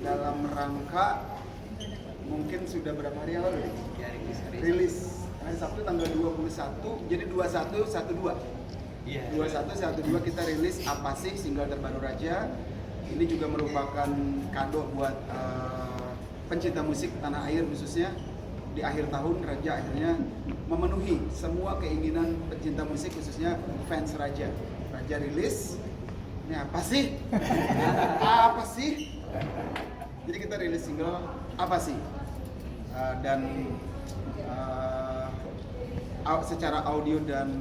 dalam rangka mungkin sudah berapa hari yang lalu ya? Rilis hari Sabtu tanggal 21, jadi 2112. Iya. 2112 kita rilis Apa Sih, single terbaru Raja. Ini juga merupakan kado buat pencinta musik tanah air khususnya. Di akhir tahun Raja akhirnya memenuhi semua keinginan pencinta musik khususnya fans Raja. Raja rilis, ini apa sih? Apa sih? Jadi kita rilis single Apa Sih? Dan secara audio dan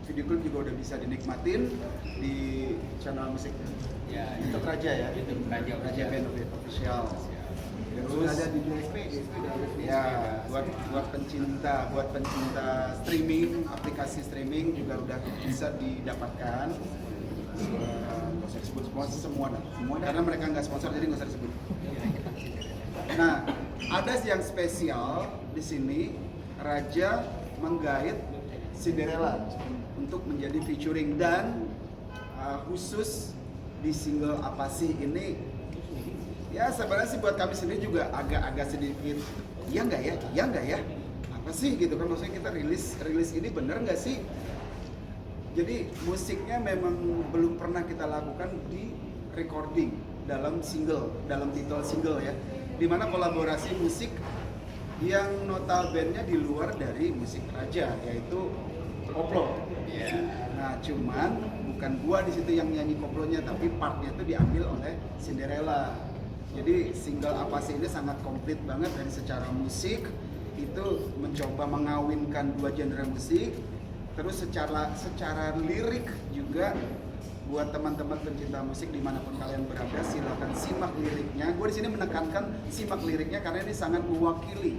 video klip juga udah bisa dinikmatin di channel musik YouTube Raja ya. YouTube Raja Band Official. Terus ada di DSP ya, buat pencinta streaming, aplikasi streaming juga udah bisa didapatkan. Nggak usah disebut semua karena mereka nggak sponsor jadi nggak usah disebut. Nah, ada yang spesial di sini. Raja menggait Cinderella untuk menjadi featuring dan khusus di single Apa Sih ini. Ya sebenarnya sih buat kami sendiri juga agak sedikit ya nggak ya apa sih gitu kan, maksudnya kita rilis ini bener nggak sih. Jadi musiknya memang belum pernah kita lakukan di recording dalam titel single ya, dimana kolaborasi musik yang notabene di luar dari musik Raja, yaitu koplo. Nah cuman bukan gua di situ yang nyanyi koplonya, tapi partnya itu diambil oleh Cinderella. Jadi single Apa Sih ini sangat komplit banget dari secara musik itu mencoba mengawinkan dua genre musik, terus secara lirik juga buat teman-teman pencinta musik dimanapun kalian berada silakan simak liriknya. Gue di sini menekankan simak liriknya karena ini sangat mewakili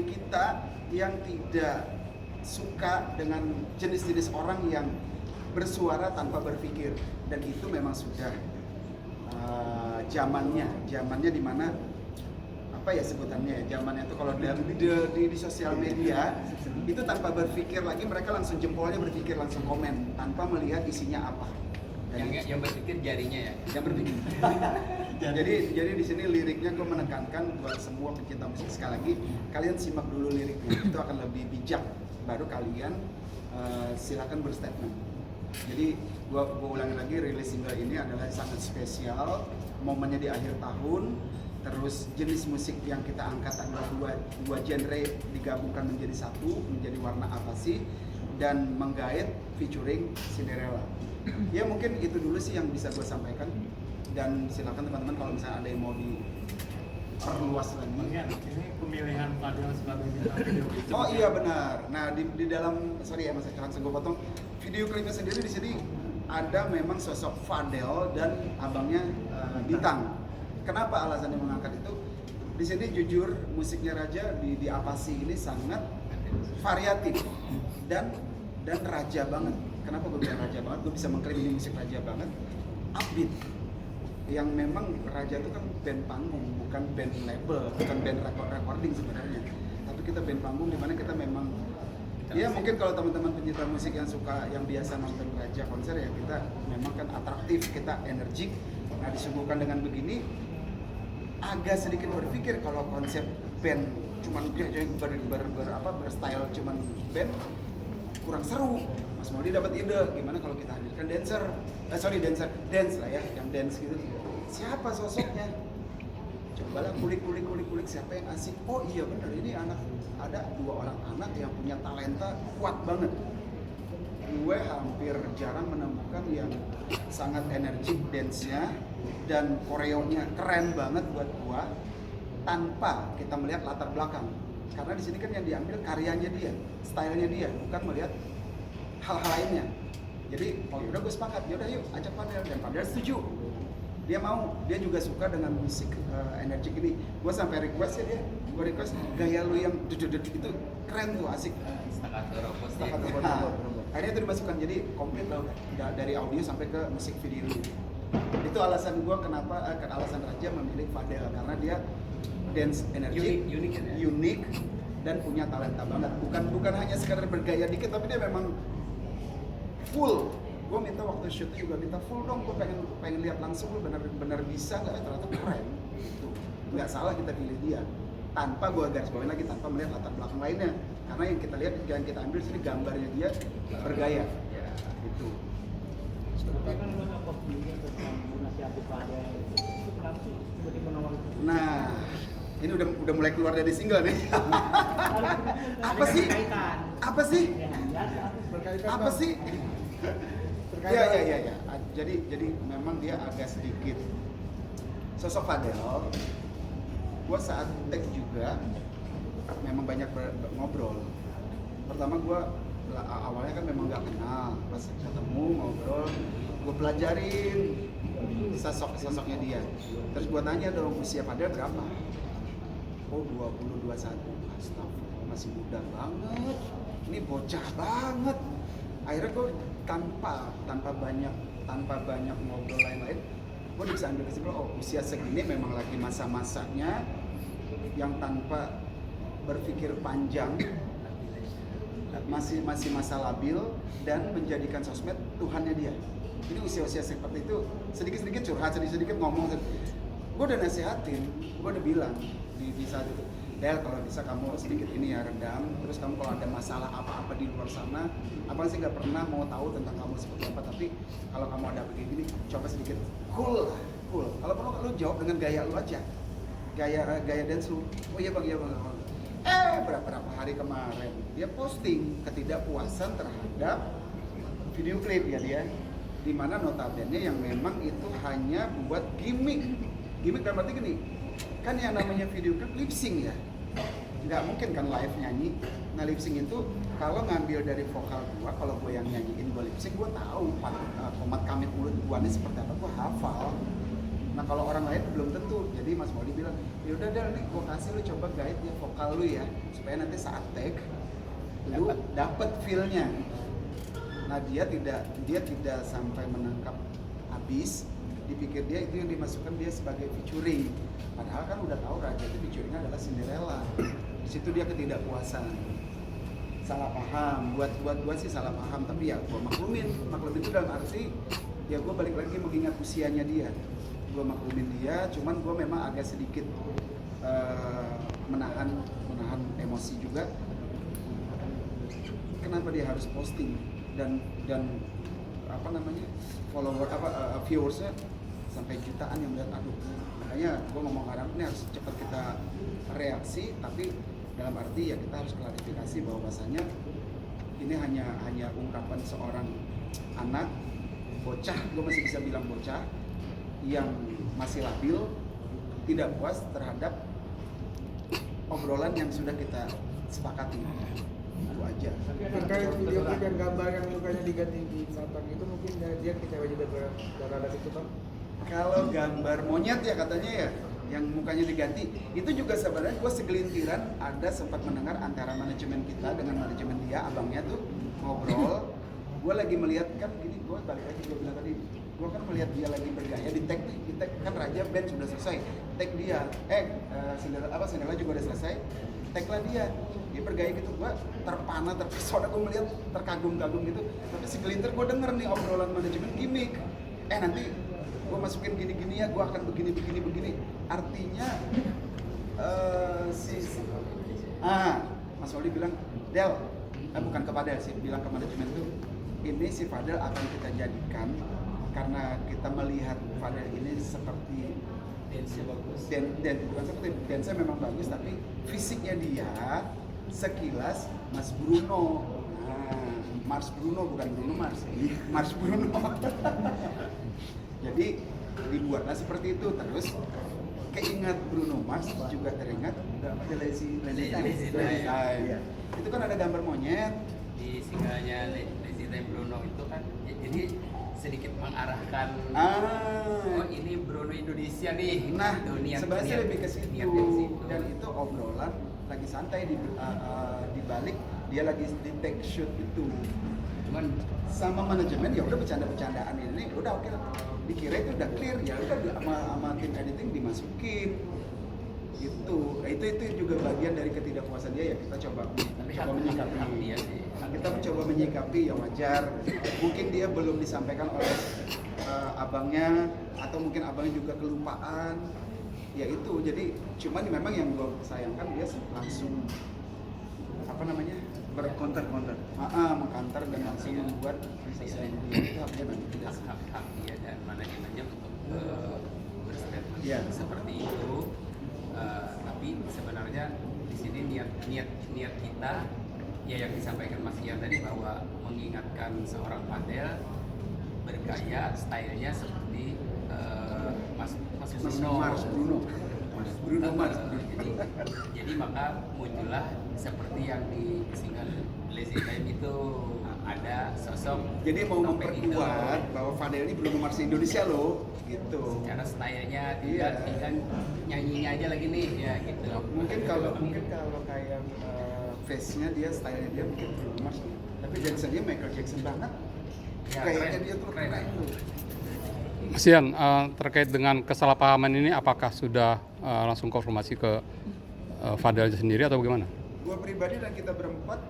kita yang tidak suka dengan jenis-jenis orang yang bersuara tanpa berpikir, dan itu memang sudah zamannya di mana apa ya sebutannya ya, zamannya itu kalau di sosial media itu tanpa berpikir lagi mereka langsung jempolnya berpikir langsung komen tanpa melihat isinya apa. Yang berpikir jarinya ya. Yang berpikir. jadi di sini liriknya gue menekankan buat semua pencinta musik, sekali lagi kalian simak dulu liriknya, itu akan lebih bijak, baru kalian silakan berstatement. Jadi gua ulangi lagi, rilis single ini adalah sangat spesial, momennya di akhir tahun. Terus jenis musik yang kita angkat adalah dua genre digabungkan menjadi satu, menjadi Warna Apa Sih, dan menggait featuring Cinderella. Ya mungkin itu dulu sih yang bisa gue sampaikan, dan silakan teman-teman kalau misalnya ada yang mau diperluas lagi. Ini pemilihan Fadel sebagai bintang video klip. Oh iya benar. Nah di dalam, sorry ya mas, langsung gue potong. Video klipnya sendiri di sini ada memang sosok Fadel dan abangnya Bintang. Kenapa alasannya mengangkat itu? Di sini jujur musiknya Raja di Apa Sih ini sangat variatif dan Raja banget. Kenapa gue bilang Raja banget? Gue bisa mengklaim ini musik Raja banget, upbeat. Yang memang Raja itu kan band panggung, bukan band label, bukan band recording sebenarnya. Tapi kita band panggung di mana kita memang ya mungkin kalau teman-teman pencinta musik yang suka, yang biasa nonton Raja konser ya, kita memang kan atraktif, kita energik. Nah disuguhkan dengan begini, agak sedikit berpikir kalau konsep band cuman berstyle cuman band kurang seru. Mas Maudi dapat ide, gimana kalau kita hadirkan dance lah ya, yang dance gitu. Siapa sosoknya? Cobalah kulik siapa yang asik. Oh iya benar, ini ada dua orang anak yang punya talenta kuat banget. Gue hampir jarang menemukan yang sangat energik dance-nya dan koreonya keren banget buat gue tanpa kita melihat latar belakang. Karena di sini kan yang diambil karyanya dia, stylenya dia, bukan melihat hal-hal lainnya. Jadi, oh yaudah gue sepakat, yaudah yuk ajak Fadel, dan Fadel setuju. Dia mau, dia juga suka dengan musik energik ini. Gue sampai request ya dia, gue request gaya lu yang duduk itu keren tuh, asik. Staccato robot. Akhirnya itu dimasukkan, jadi komplit loh dari audio sampai ke musik video. Itu alasan gue kenapa, alasan Raja memilih Fadel, karena dia dance energik, unik dan punya talenta banget. Bukan hanya sekadar bergaya dikit, tapi dia memang full gue minta waktu shoot juga minta full dong, gue pengen lihat langsung lu benar bisa nggak, ternyata keren gitu. Nggak salah kita pilih dia tanpa gue garis bawain lagi, tanpa melihat latar belakang lainnya, karena yang kita lihat, yang kita ambil sini gambarnya dia bergaya gitu. Tapi kan lu nge-post juga tentang nasihati pada itu kenapa sih tiba-tiba nomor itu? Nah, ini udah mulai keluar dari single nih. Apa sih? Apa sih? Apa sih? Ya. Jadi memang dia agak sedikit sosok Fadel. Gue saat tag juga memang banyak ngobrol. Pertama gue awalnya kan memang nggak kenal, pas ketemu ngobrol, gue pelajarin sosoknya dia. Terus gue tanya dong, usia Fadel berapa? Oh 20, 21. Astagfirullah, masih muda banget. Ini bocah banget. Akhirnya gue tanpa banyak ngobrol lain-lain, gue bisa ambil kesimpulan, oh usia segini memang lagi masa-masanya yang tanpa berpikir panjang, masih masa labil dan menjadikan sosmed Tuhannya dia. Ini usia-usia seperti itu sedikit-sedikit curhat, sedikit-sedikit ngomong. Gue udah nasihatin, gue udah bilang di saat itu, Del, kalau bisa kamu sedikit ini ya redam, terus kamu kalau ada masalah apa-apa di luar sana, abang sih nggak pernah mau tahu tentang kamu seperti apa, tapi kalau kamu ada begini, coba sedikit cool. Kalau perlu lu jawab dengan gaya lu aja, gaya dance lu. Oh iya bang. Berapa hari kemarin dia posting ketidakpuasan terhadap video klip ya dia, dimana notabene yang memang itu hanya buat gimmick dalam arti gini, kan yang namanya video klip lip sync ya, nggak mungkin kan live nyanyi. Nah lip sync itu kalau ngambil dari vokal gua, kalau gua yang nyanyiin gua lip sync, gua tahu komat kamit mulut gua ini seperti apa, gua hafal. Nah kalau orang lain belum tentu, jadi Mas Maudi bilang, yaudah Del, nih gua kasih lu coba guide ya vokal lu ya, supaya nanti saat take lu dapet feel-nya. Nah dia tidak sampai menangkap habis, dipikir dia itu yang dimasukkan dia sebagai featuring. Padahal kan udah tahu Raja itu featuringnya adalah Cinderella. Di situ dia ketidakpuasan, salah paham. Buat gua sih salah paham, tapi ya gua maklumin itu dalam arti ya gua balik lagi mengingat usianya dia. Gua maklumin dia, cuman gua memang agak sedikit menahan emosi juga. Kenapa dia harus posting dan apa namanya viewersnya sampai jutaan yang melihat, aduh. Makanya gue ngomong sekarang ini harus cepat kita reaksi, tapi dalam arti ya kita harus klarifikasi bahwasanya ini hanya ungkapan seorang anak bocah, gue masih bisa bilang bocah yang masih labil, tidak puas terhadap obrolan yang sudah kita sepakati. Itu aja. Terkait video klip dan gambar yang mukanya diganti di Instagram itu, mungkin dia kecewa juga terhadap itu kan? Kalau gambar monyet ya katanya ya, yang mukanya diganti, itu juga sebenarnya gue segelintiran ada sempat mendengar antara manajemen kita dengan manajemen dia, abangnya tuh ngobrol. Gue lagi melihat kan gini, gue balik lagi gue bilang tadi, gue kan melihat dia lagi bergaya di tag kan Raja band sudah selesai, tag dia, Cinderella juga udah selesai, taglah dia bergaya gitu. Gue terpesona, gue melihat terkagum-kagum gitu. Tapi segelintir gue denger nih obrolan manajemen gimmick, nanti gue masukin gini-gini ya, gue akan begini. Artinya Mas Oli bilang, Del, bukan ke Fadel sih, bilang ke manajemen tuh, ini si Fadel akan kita jadikan karena kita melihat Fadel ini seperti dance-nya bagus. Bukan seperti dance-nya memang bagus, tapi fisiknya dia sekilas Mas Bruno. Nah, Mars Bruno bukan Bruno Mars. Mars Bruno. Jadi dibuatlah seperti itu, terus keingat Bruno Mars juga teringat ada Lazy Time. Itu kan ada gambar monyet Di singlenya Lazy Time Bruno itu kan jadi sedikit mengarahkan oh ini Bruno Indonesia nih. Nah, niat, sebenarnya niat, lebih ke situ. niat dari situ. Dan itu obrolan lagi santai di balik dia lagi di take shoot itu. Cuman sama manajemen ya udah bercanda-bercandaan ini udah oke. Dikira itu udah clear, ya udah sama tim editing dimasukin. Gitu. Nah, itu juga bagian dari ketidakpuasan dia, ya kita coba menyikapi. Dia sih. Kita mencoba menyikapi yang wajar. Mungkin dia belum disampaikan oleh abangnya, atau mungkin abangnya juga kelupaan. Ya itu, jadi cuman memang yang gue sayangkan dia langsung mengkantar dan langsung membuat sosial media itu haknya nanti tidak sih. Hak dia dan manajemennya untuk berstatement seperti itu. Tapi sebenarnya di sini niat kita ya yang disampaikan Mas Ian tadi, bahwa mengingatkan seorang Fadel bergaya, stylenya seperti Bruno Mars. Jadi maka muncullah seperti yang di single Lazy Time itu ada sosok. Jadi mau memperkuat bahwa Fadel ini Bruno Mars Indonesia loh, gitu. Secara stylenya tinggal nyanyinya aja lagi nih, ya gitu. Mungkin kalau kayak face-nya dia, stylenya dia mungkin Bruno Mars, tapi Jackson dia Michael Jackson banget. Ya, Kayaknya dia tuh keren tuh. Mas Ian, terkait dengan kesalahpahaman ini, apakah sudah langsung konfirmasi ke Fadel sendiri atau bagaimana? Gua pribadi dan kita berempat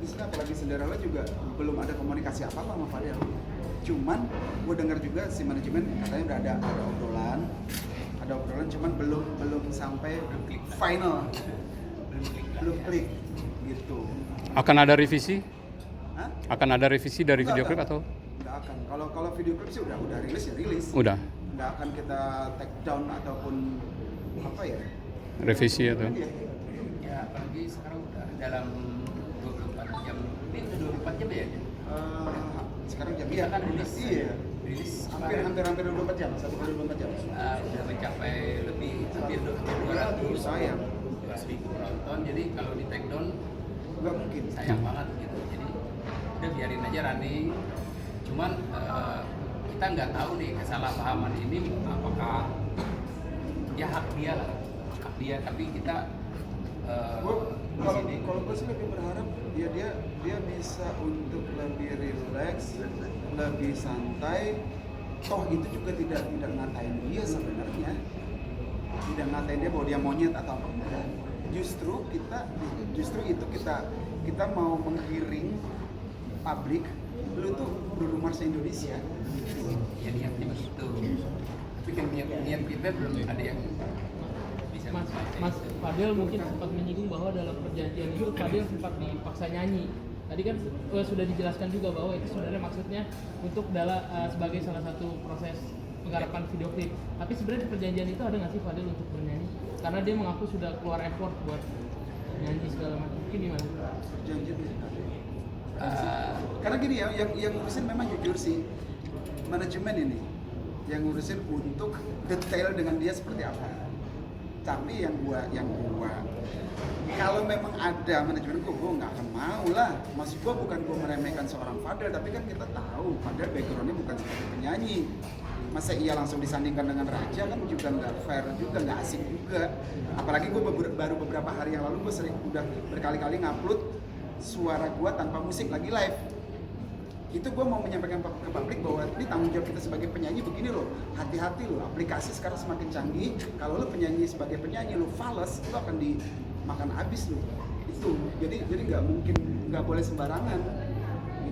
di sini, apalagi Cinderella juga belum ada komunikasi apa-apa sama Fadel. Cuman gue dengar juga si manajemen katanya udah ada obrolan, cuman belum sampai final, belum klik gitu. Akan ada revisi? Hah? Akan ada revisi dari video klip atau? Nggak akan. Kalau video klip sih udah rilis ya rilis. Udah. Nggak akan kita take down ataupun apa ya? Revisi atau? Ya apalagi sekarang udah dalam 24 jam. Ini udah 24 jam ya? Sekarang jam Iya kan rilis. Iya. Rilis Hampir 24 jam, 1 kali 24 jam. udah mencapai hampir 200 sayang. 200.000 penonton. Jadi kalau di take down Nggak mungkin. sayang banget gitu. Jadi udah biarin aja running. Cuman kita nggak tahu nih kesalahpahaman ini apakah ya hak dia, tapi kita Kalau gue sih lebih berharap dia bisa untuk lebih relax, lebih santai. Toh itu juga tidak ngatain dia sebenarnya, tidak ngatain dia bahwa dia monyet atau apa enggak. Justru itu kita mau menggiring publik, lu tuh Bruno Mars Indonesia. ya niatnya begitu. Tapi kan niat kita belum ada yang bisa. Mas Fadel mungkin sempat menyinggung bahwa dalam perjanjian itu Fadel sempat dipaksa nyanyi. Tadi kan sudah dijelaskan juga bahwa itu sebenarnya maksudnya untuk sebagai salah satu proses penggarapan video klip. Tapi sebenarnya di perjanjian itu ada nggak sih Fadel untuk bernyanyi? Karena dia mengaku sudah keluar effort buat nyanyi segala macam. Mungkin gimana? Perjanjian karena gini ya, yang ngurusin memang jujur sih manajemen ini, yang ngurusin untuk detail dengan dia seperti apa. Tapi yang gua kalau memang ada manajemen gua nggak akan mau lah. Maksud gua bukan gua meremehkan seorang Fadel, tapi kan kita tahu Fadel backgroundnya bukan sebagai penyanyi. Masa iya langsung disandingkan dengan Raja kan juga nggak fair juga, nggak asik juga. Apalagi gua baru beberapa hari yang lalu gua udah berkali-kali ngupload suara gua tanpa musik lagi live. Itu gua mau menyampaikan ke publik bahwa ini tanggung jawab kita sebagai penyanyi begini loh. Hati-hati loh, aplikasi sekarang semakin canggih. Kalau lo penyanyi sebagai penyanyi lo fals, lo akan dimakan habis lo. Itu. Jadi nggak boleh sembarangan.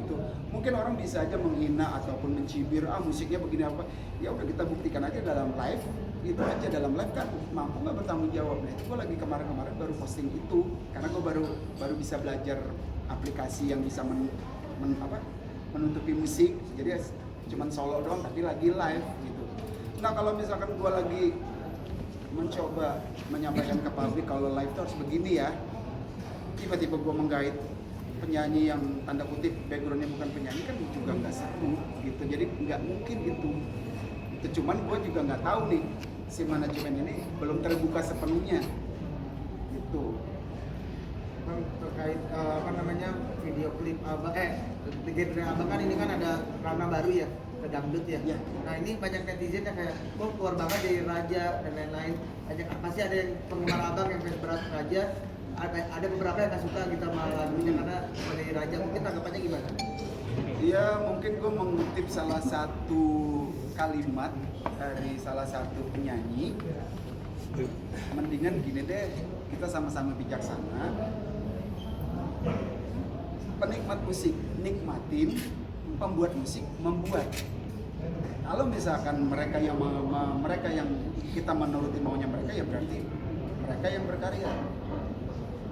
Gitu. Mungkin orang bisa aja menghina ataupun mencibir, musiknya begini apa. Ya udah kita buktikan aja dalam live. Itu aja dalam live kan mampu nggak bertanggung jawab. Nah, itu gue lagi kemarin baru posting itu karena gue baru bisa belajar aplikasi yang bisa menutupi musik, jadi cuman solo doang tapi lagi live gitu. Nah kalau misalkan gue lagi mencoba menyampaikan ke publik kalau live itu harus begini ya, tiba-tiba gue menggait penyanyi yang tanda kutip backgroundnya bukan penyanyi kan juga nggak seru gitu, jadi nggak mungkin itu cuman gue juga nggak tahu nih si manajemen ini belum terbuka sepenuhnya gitu. Terkait video klip abang genre abang kan ini kan ada ranah baru ya, ke dangdut ya. Ya. Nah ini banyak netizen yang kayak keluar banget dari Raja dan lain-lain. Pasti ada yang penggemar abang yang fans berat Raja, ada beberapa yang nggak suka gitu sama lagunya karena dari Raja. Mungkin tanggapannya gimana? Ya mungkin gue mengutip salah satu kalimat dari salah satu penyanyi mendingan gini deh, kita sama-sama bijaksana. Penikmat musik nikmatin, pembuat musik membuat. Kalau misalkan mereka yang mereka yang kita menuruti maunya mereka, ya berarti mereka yang berkarya.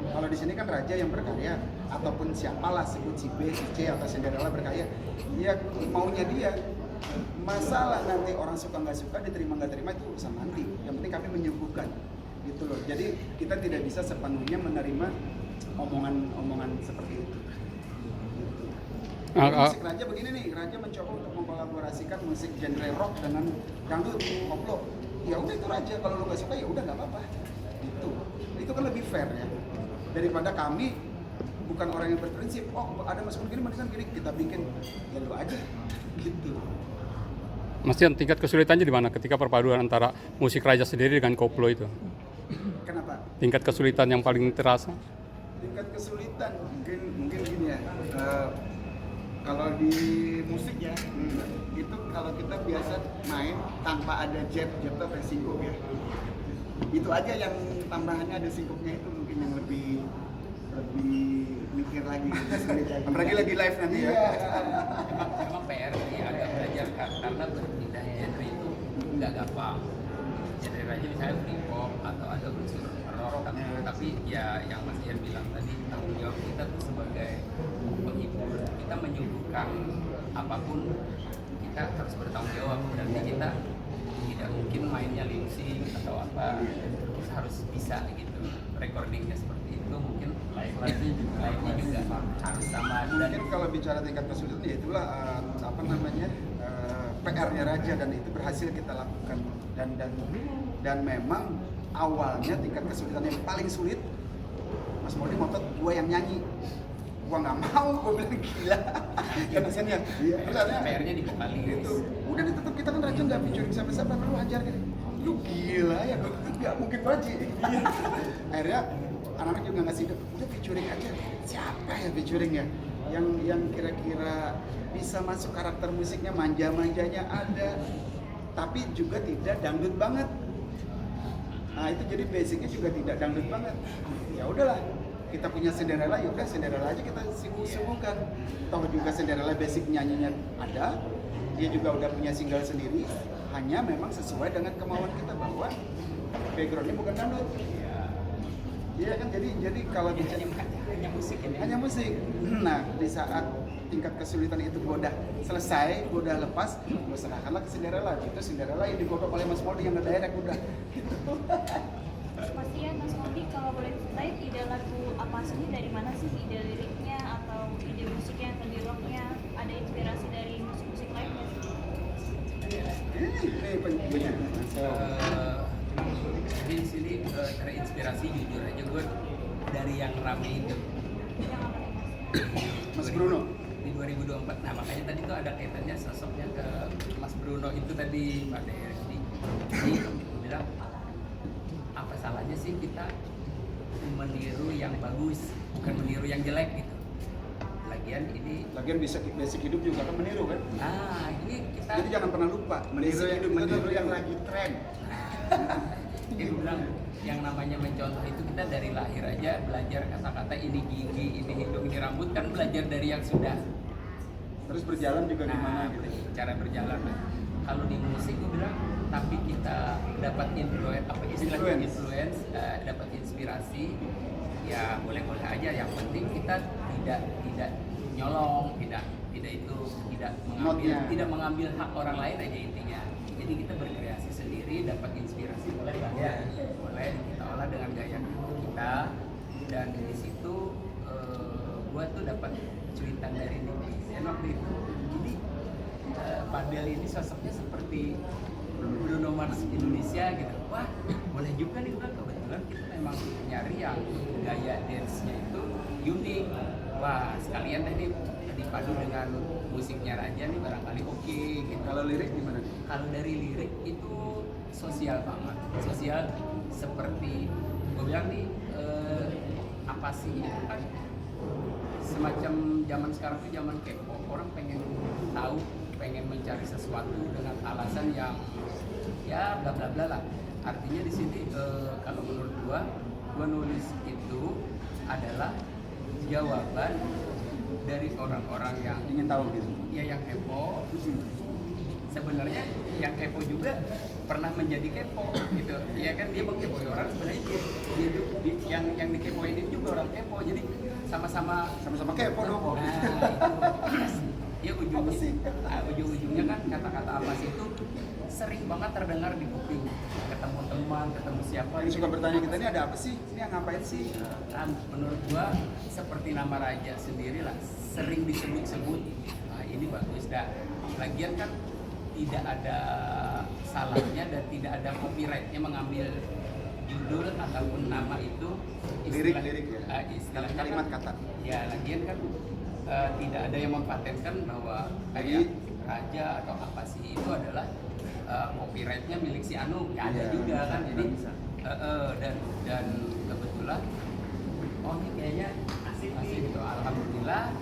Kalau di sini kan raja yang berkarya, ataupun siapalah sebut si B, si C atau Cinderella berkarya, ya maunya dia. Masalah nanti orang suka nggak suka, diterima nggak terima itu urusan nanti. Yang penting kami menyuguhkan, gitu loh. Jadi kita tidak bisa sepenuhnya menerima omongan seperti itu. Musik Raja begini nih, Raja mencoba untuk mengkolaborasikan musik genre rock dengan dangdut, koplo. Ya udah itu Raja, kalau lu nggak suka ya udah nggak apa-apa. Itu kan lebih fair ya. Daripada kami bukan orang yang berprinsip, oh ada masukan gini, mendingan gini kita bikin, ya lu aja, gitu. Mas Ian, tingkat kesulitannya di mana ketika perpaduan antara musik Raja sendiri dengan koplo itu? Kenapa? Tingkat kesulitan yang paling terasa? Tingkat kesulitan mungkin gini ya. Kalau di musik ya, itu kalau kita biasa main tanpa ada jab atau singkup ya, itu aja yang tambahannya ada singkupnya itu mungkin yang lebih mikir lagi. Apalagi lagi live nanti ya. Emang PR sih agak belajar karena berpindah genre itu nggak gampang. Genre Raja misalnya free pop atau ada unsur rock kan, tapi ya yang Mas Ian bilang tadi, tanggung jawab kita tuh sebagai penghibur, kita menyuguhkan apapun kita harus bertanggung jawab. Berarti kita tidak mungkin mainnya lip sync atau apa, kita harus bisa gitu. Recordingnya seperti itu, mungkin live-nya juga harus sama. Dan Mungkin kalau bicara tingkat kesulitan ya itulah PR-nya Raja, dan itu berhasil kita lakukan, dan memang awalnya tingkat kesulitan yang paling sulit Mas Modi ngotot gue yang nyanyi, gue nggak mau, gue bilang gila kan hasilnya PR-nya di vokalis gitu. Udah tetap kita kan Raja nggak featuring siapa-siapa, lu ajar kan, lu gila ya, gue nggak mungkin banget. Akhirnya anak-anak juga ngasih ide, udah featuring aja, siapa ya featuring ya yang kira-kira bisa masuk karakter musiknya, manja-manjanya ada tapi juga tidak dangdut banget. Nah itu jadi basicnya juga tidak dangdut banget. Ya udahlah, kita punya Cinderella, ya udah Cinderella aja kita sibuk-sibukkan. Toh juga Cinderella basic nyanyinya ada, dia juga udah punya single sendiri, hanya memang sesuai dengan kemauan kita bahwa backgroundnya bukan dangdut. Iya kan, jadi kalau bicara hanya musik ini. hanya musik. Nah di saat tingkat kesulitan itu gue udah selesai, gue udah lepas, gue serahkanlah ke Cinderella. Gitu Cinderella yang digodok oleh Mas Modi yang ngedirect udah. Gitu. Mas Ian, Mas Modi, kalau boleh ceritain ide lagu apa sih, dari mana sih ide liriknya atau ide musiknya atau di rocknya, ada inspirasi dari musik-musik lain nggak sih? Ini pentingnya. Jadi di sini terinspirasi, jujur aja gue dari yang rame itu. Yang apa nih, Mas? Mas Bruno. Di 2024, nah makanya tadi tuh ada kaitannya sosoknya ke Mas Bruno itu tadi, Pak Desdi. Jadi gue bilang, apa salahnya sih kita meniru yang bagus, bukan meniru yang jelek gitu. Lagian bisa basic hidup juga kan meniru kan. nah ini kita Jadi jangan pernah lupa meniru yang lagi tren. dia bilang yang namanya mencontoh itu, kita dari lahir aja belajar kata-kata ini gigi, ini hidung, ini rambut, kan belajar dari yang sudah. Terus berjalan juga gimana Nah, gitu. cara berjalan. Kalau di musik gue bilang, tapi kita dapat influence, dapat inspirasi, ya boleh-boleh aja. Yang penting kita tidak nyolong, tidak mengambil hak orang lain aja intinya. Jadi kita berkreasi sendiri, dapat inspirasi boleh kita olah dengan gaya kita, dan di situ gua tuh dapat cuitan dari netizen waktu itu. Jadi Fadel ini sosoknya seperti Bruno Mars Indonesia gitu. Wah, boleh juga nih, gua kebetulan kita memang nyari yang gaya dance-nya itu unik. Wah, sekalian tadi dipadu dengan musiknya Raja nih barangkali oke gitu. Kalau lirik gimana? Kalau dari lirik itu sosial banget, sosial seperti gue bilang nih, apa sih itu kan semacam zaman sekarang tuh zaman K-pop, orang pengen tahu, pengen mencari sesuatu dengan alasan yang ya bla bla bla lah. artinya di sini kalau menurut gua nulis itu adalah jawaban dari orang-orang yang Ingin tahu gitu. ya yang kepo. Sebenarnya yang kepo juga pernah menjadi kepo gitu. Ya kan dia mengkepoi orang, sebenarnya yang dikepoin ini juga orang kepo. Jadi sama-sama kepo dong. Nah, itu ya ujung-ujungnya kan kata-kata apa sih itu sering banget terdengar di kuping, ketemu teman, ketemu siapa Yang suka bertanya kita ini ada apa sih? Ini yang ngapain sih? Nah, menurut gua seperti nama raja sendiri lah, sering disebut-sebut. Nah, ini bagus dah. Lagian kan tidak ada salahnya dan tidak ada copyrightnya mengambil judul ataupun nama itu Lirik ya? Istilahnya Kalimat kan, kata. ya lagian kan tidak ada yang mempatenkan bahwa kayak raja atau apa sih itu adalah copyrightnya milik si Anu. Ya, ada Iya, juga kan, jadi bisa. dan kebetulan ini kayaknya asik gitu. Alhamdulillah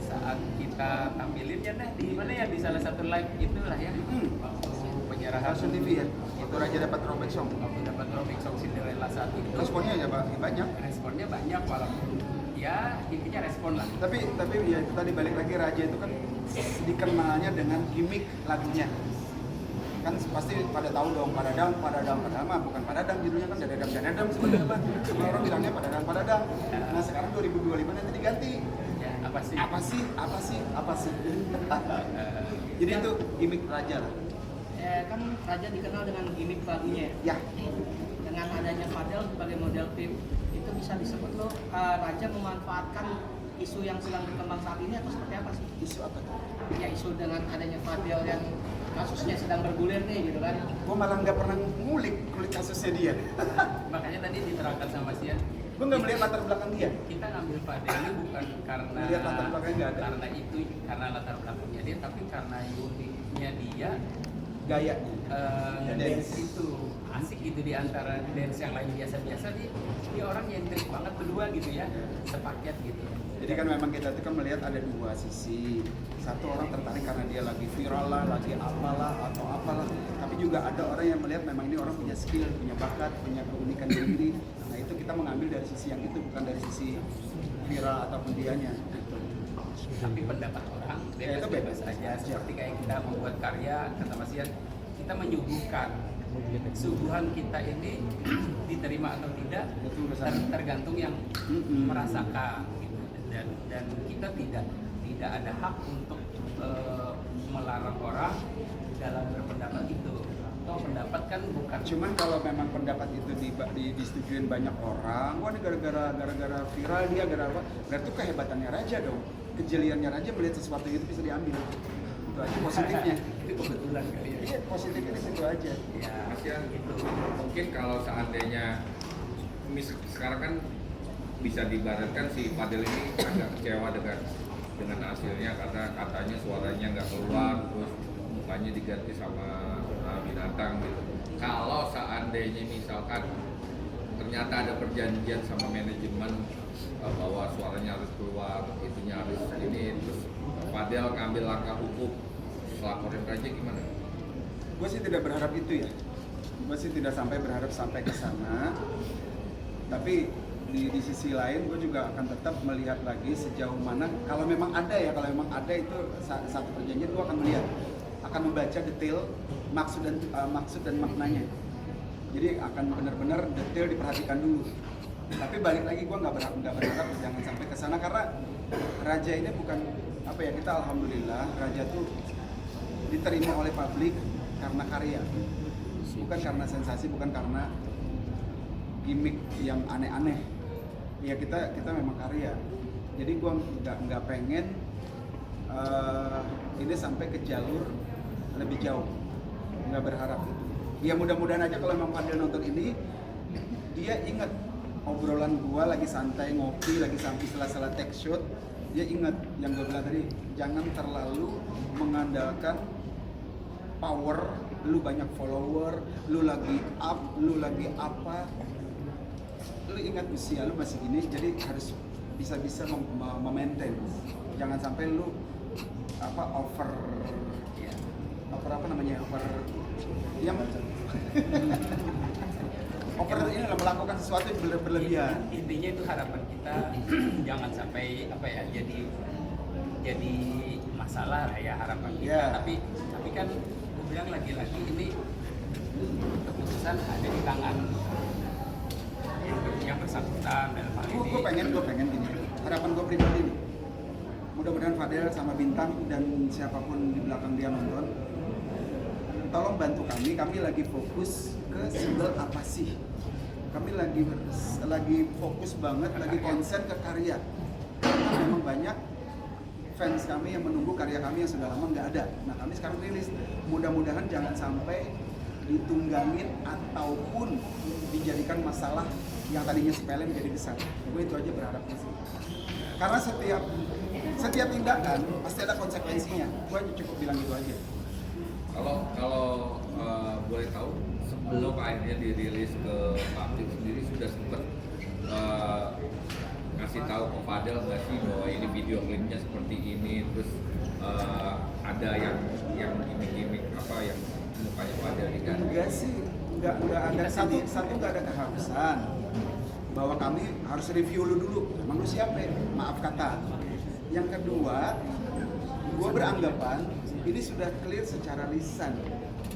saat kita tampilin ya di mana ya, di salah satu live itulah ya, waktu penyerahan Stasiun TV ya? Waktu Raja dapat Robek Song. waktu dapat Robek Song Cinderella saat itu. Responnya ya Pak, banyak. Responnya banyak, walaupun ya intinya respon lah. Tapi ya itu tadi balik lagi, Raja itu kan dikenalnya dengan gimmick lagunya. Kan pasti pada tahu dong, padadang mah bukan padadang, judulnya kan dadadang sebenarnya Pak. Semua orang bilangnya padadang. Nah sekarang 2025 nanti diganti. Ya, apa sih? Jadi itu gimmick Raja lah. Kan Raja dikenal dengan gimmick lagunya. Ya, Dengan adanya Fadel sebagai model tim, itu bisa disebut lo Raja memanfaatkan isu yang sedang berkembang saat ini atau seperti apa sih? isu apa tuh? Ya isu dengan adanya Fadel yang kasusnya sedang bergulir nih gitu kan. Gue malah nggak pernah ngulik kasusnya dia. Makanya tadi diterangkan sama Sian, Gue nggak melihat latar belakang dia. kita ngambil Fadel ini bukan karena Lihat latar belakangnya nggak ada. karena latar belakangnya dia, tapi karena uniknya dia Gayanya. dance itu asik gitu, di antara dance yang lain biasa-biasa dia orang yang intrik banget berdua gitu ya, sepaket gitu. Jadi kan memang kita tuh kan melihat ada dua sisi. Satu orang tertarik karena dia lagi viral lah, lagi apalah atau apalah. Tapi juga ada orang yang melihat memang ini orang punya skill, punya bakat, punya keunikan diri. Nah itu kita mengambil dari sisi yang itu, bukan dari sisi viral ataupun dianya. Gitu. Tapi pendapat orang Ya, itu bebas bebas aja. aja. Seperti kayak kita membuat karya, kata Mas Ian, kita menyuguhkan suguhan kita ini diterima atau tidak Itu urusan. tergantung yang merasakan gitu. Dan kita tidak ada hak untuk melarang orang dalam berpendapat itu. Atau pendapat kan bukan Cuman kalau memang pendapat itu disetujuin banyak orang, wah ini gara-gara viral dia, gara apa? Berarti kehebatannya Raja dong. Kejeliannya Raja melihat sesuatu itu bisa diambil. Itu aja positifnya. itu kebetulan kali ya. Iya, positifnya di situ aja. Ya, Mas Ian, gitu. mungkin kalau seandainya sekarang kan bisa diibaratkan si Fadel ini agak kecewa dengan hasilnya karena katanya suaranya nggak keluar, terus mukanya diganti sama binatang gitu. Kalau seandainya misalkan ternyata ada perjanjian sama manajemen bahwa suaranya harus keluar, itunya harus ini, terus Fadel ngambil langkah hukum, laporin Raja gimana? Gue sih tidak berharap itu ya. Gue sih tidak sampai berharap sampai ke sana. Tapi di sisi lain gue juga akan tetap melihat lagi sejauh mana, kalau memang ada itu satu perjanjian, gue akan melihat, akan membaca detail maksud dan maknanya. Jadi akan benar-benar detail diperhatikan dulu. Tapi balik lagi gue nggak berharap jangan sampai ke sana, karena Raja ini bukan apa ya, kita alhamdulillah Raja tuh diterima oleh publik karena karya, bukan karena sensasi, bukan karena gimmick yang aneh-aneh. Ya kita memang karya. Jadi gue nggak pengen ini sampai ke jalur lebih jauh, nggak berharap. Ya mudah-mudahan aja kalau memang Fadel nonton ini, dia ingat obrolan gua lagi santai ngopi, lagi sampai setelah take shot, dia ingat yang gue bilang tadi, jangan terlalu mengandalkan power, lu banyak follower, lu lagi up, lu lagi apa, lu ingat usia lu masih gini, jadi harus bisa memaintain, jangan sampai lu over ya Over ini adalah melakukan sesuatu yang berlebihan. Intinya itu harapan kita jangan sampai apa ya jadi masalah lah ya harapan kita. Yeah. Tapi kan gue bilang lagi-lagi ini keputusan ada di tangan yang bersangkutan dalam hal ini. Gue pengen gini. Harapan gue pribadi nih. Mudah-mudahan Fadel sama Bintang dan siapapun di belakang dia nonton, tolong bantu kami lagi fokus ke single apa sih. Kami lagi fokus banget, lagi konsen ke karya. Karena memang banyak fans kami yang menunggu karya kami yang sudah lama nggak ada. Nah kami sekarang rilis. Mudah-mudahan jangan sampai ditunggangin ataupun dijadikan masalah yang tadinya sepele menjadi besar. Gue itu aja berharapnya sih. Karena setiap tindakan pasti ada konsekuensinya. Gue cukup bilang gitu aja. Kalau boleh tahu sebelum akhirnya dirilis ke publik sendiri sudah sempat ngasih tahu ke Fadel nggak sih bahwa ini video klipnya seperti ini, terus ada yang gimmick apa yang mukanya Fadel diganti? Enggak sih, enggak ada satu nggak ada keharusan bahwa kami harus review lu dulu. Emang lu siapa ya? Maaf kata. Yang kedua, gue beranggapan ini sudah clear secara lisan.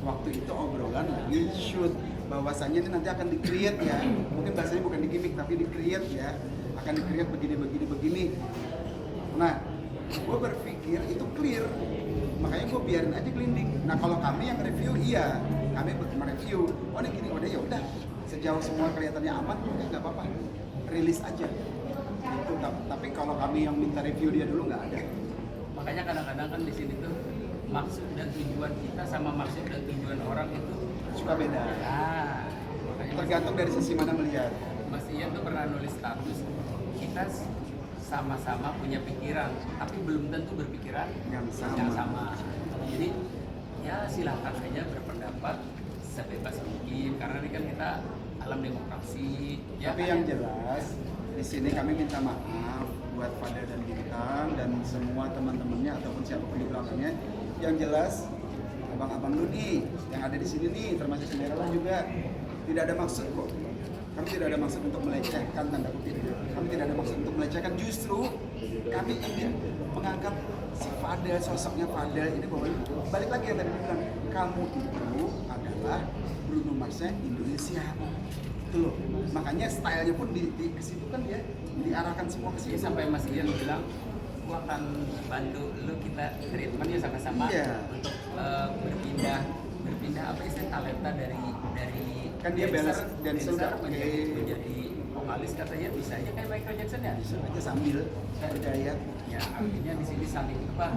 Waktu itu obrolan lagi shoot bahwasannya ini nanti akan di-create ya. Mungkin bahasanya bukan di-gimmick tapi di-create ya. Akan di-create begini. Nah, gue berpikir itu clear. Makanya gue biarin aja gelinding. Nah, kalau kami yang review iya, kami mereview. Oh, ini gini, ya udah. Sejauh semua kelihatannya aman, oke nggak apa-apa. Rilis aja. Gitu. Tapi kalau kami yang minta review dia dulu nggak ada. Makanya kadang-kadang kan di sini tuh maksud dan tujuan kita sama maksud dan tujuan orang itu Suka beda. nah, makanya Tergantung dari sisi mana melihat. Mas Ian tuh pernah nulis status kita sama-sama punya pikiran tapi belum tentu berpikiran Yang sama. Jadi ya silahkan aja berpendapat sebebas mungkin karena ini kan kita alam demokrasi ya. Tapi yang jelas di sini kami minta maaf buat Fadel dan Bintang dan semua teman-temannya ataupun siapapun di belakangnya. Yang jelas abang-abang lu nih yang ada di sini nih termasuk Cinderella juga tidak ada maksud kok. Kami tidak ada maksud untuk melecehkan tanda kutip. Kami tidak ada maksud untuk melecehkan, justru kami ingin mengangkat si Fadel, sosoknya Fadel ini bahwa balik lagi yang tadi bilang kamu itu adalah Bruno Mars-nya Indonesia. Itu loh. Makanya stylenya pun di ke situ kan ya diarahkan semua ke Ya, situ. sampai Mas Ian bilang gua akan bantu lu kita treatment ya sama-sama Iya. untuk berpindah apa istilah talenta dari Kan dia balance dancer udah menjadi vokalis katanya bisa aja kayak Michael Jackson ya Bisa aja sambil berdaya. ya artinya di sini saling apa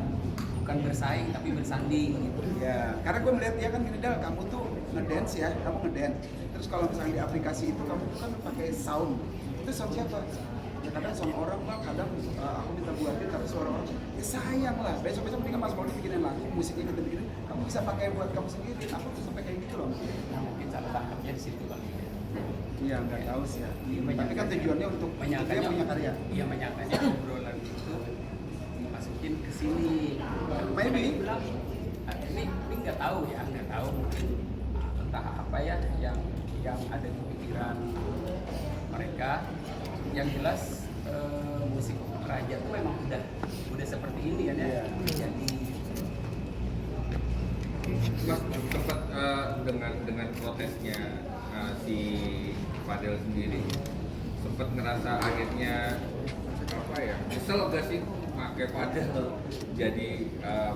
bukan bersaing tapi bersanding gitu. Ya, karena gue melihat dia kan gini Dal, kamu tuh ngedance ya, kamu ngedance. Terus kalau misalnya di aplikasi itu kamu kan pakai sound. Itu sound siapa? Ya kadang sound orang bang, kadang aku minta buatin tapi suara orang. Ya sayang lah, besok-besok mendingan Mas Maudi bikinin lagu, musiknya kita bikinin. Kamu bisa pakai buat kamu sendiri. Aku tuh sampai kayak gitu loh. Nah mungkin salah tangkapnya di situ kali ya. Iya, nggak tahu sih ya. Tapi kan tujuannya untuk dia punya karya. Iya menyangkanya obrolan itu dimasukin ke sini. Maybe. Dia bilang, "Ah, ini nggak tahu ya, nggak tahu mungkin entah apa ya yang ada di pikiran mereka. Yang jelas musik raja itu memang udah seperti ini kan ya. Iya. Jadi Mas sempat dengan protesnya si Fadel sendiri sempat ngerasa akhirnya apa ya kesel gak sih pakai Fadel jadi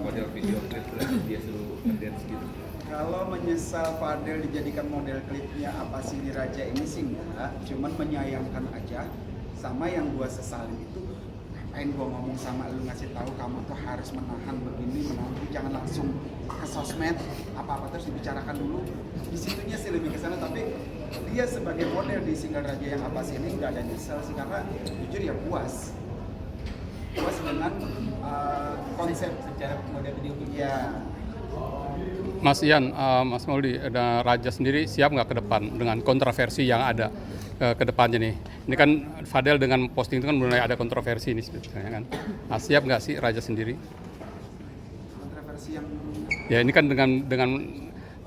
model video klip terus dia suruh ngedance gitu. Kalau menyesal Fadel dijadikan model klipnya apa sih di Raja ini sih enggak, cuman menyayangkan aja. Sama yang gua sesalin itu ngapain gua ngomong sama lu ngasih tahu kamu tuh harus menahan begini, jangan langsung ke sosmed, apa-apa terus dibicarakan dulu. Di situnya sih lebih ke sana, tapi dia sebagai model di single Raja yang apa sih ini enggak ada nyesel sih karena jujur ya puas dengan konsep secara model video klip ya. Mas Ian, Mas Maudi, ada Raja sendiri siap nggak ke depan dengan kontroversi yang ada ke depannya nih? Ini kan Fadel dengan posting itu kan mulai ada kontroversi ini sebetulnya kan. Nah, siap nggak sih Raja sendiri? Kontroversi yang Ya ini kan dengan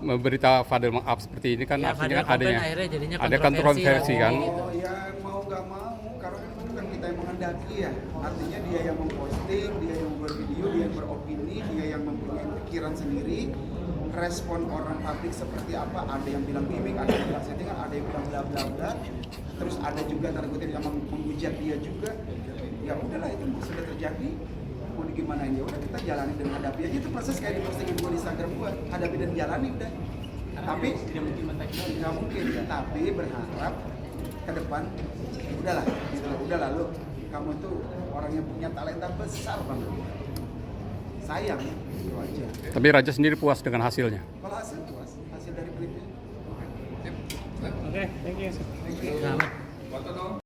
berita Fadel meng-up seperti ini kan Ya, artinya Fadel kan adanya komplain, akhirnya jadinya ada kontroversi kontroversi kan. Oh ya mau nggak mau, karena kan itu bukan kita yang menghendaki ya. Artinya dia yang memposting, dia yang membuat video, dia yang beropini, dia yang mempunyai pikiran sendiri. Respon orang publik seperti apa? Ada yang bilang gimmick, ada yang bilang settingan, ada yang bilang bla bla bla. Terus ada juga tanda kutip yang menghujat dia juga. Ya udahlah, itu sudah terjadi. Mau gimana ya udah, kita jalani dan hadapi aja. Itu proses kayak di posting gue di Instagram gue, hadapi dan jalani udah. Tapi tidak mungkin nggak mungkin, tapi berharap ke depan udahlah, gitu loh, udah lalu kamu tuh orang yang punya talenta besar banget. Sayang, itu aja. Tapi Raja sendiri puas dengan hasilnya. Kalau hasil puas, hasil dari klipnya. Oke, thank you. Thank you. Nah, Foto dong.